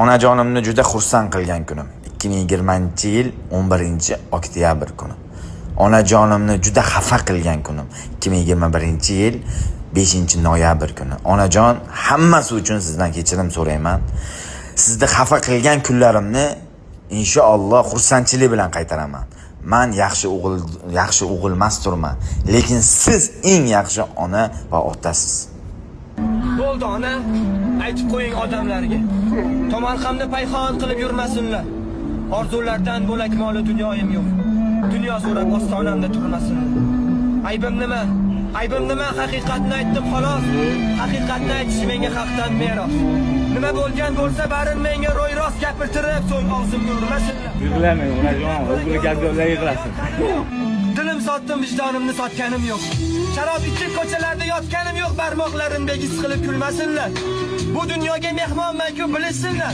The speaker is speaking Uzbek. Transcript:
Onajonimni juda xursand qilgan kunim. 2020-yil 11-oktyabr kuni. Onajonimni juda xafa qilgan kunim. 2021-yil 5-noyabr kuni. Onajon, hammasi uchun sizdan kechirim so'rayman. Sizni xafa qilgan kunlarimni inshaalloh xursandchilik bilan qaytaraman. Men yaxshi o'g'il emasman, lekin siz eng yaxshi ona va otasiz. Bo'ldi ona, aytib qo'ying odamlarga. Tomarxamni payxon qilib yurmasinlar. Orzulardan bo'lak moli dunyoyim yo'q. Dunyo so'rab ostonamda turmasinlar. Aybim nima? Aybim nima? Haqiqatni aytdim xolos. Haqiqatni aytish menga haqdan meros. Nima bo'lgan bo'lsa barin menga ro'y-rost gapirtirib, so'ng og'zimni urmasinlar. Yig'lamang, onajon, o'g'li gapga yig'lasin. Dilim sotdim, vijdonimni sotganim yo'q. Sharob ichib ko'chalarda yotganim yo'q, barmoqlarim begis qilib kulmasinlar. Bu dunyoga mehmonman-ku, bilishsinlar.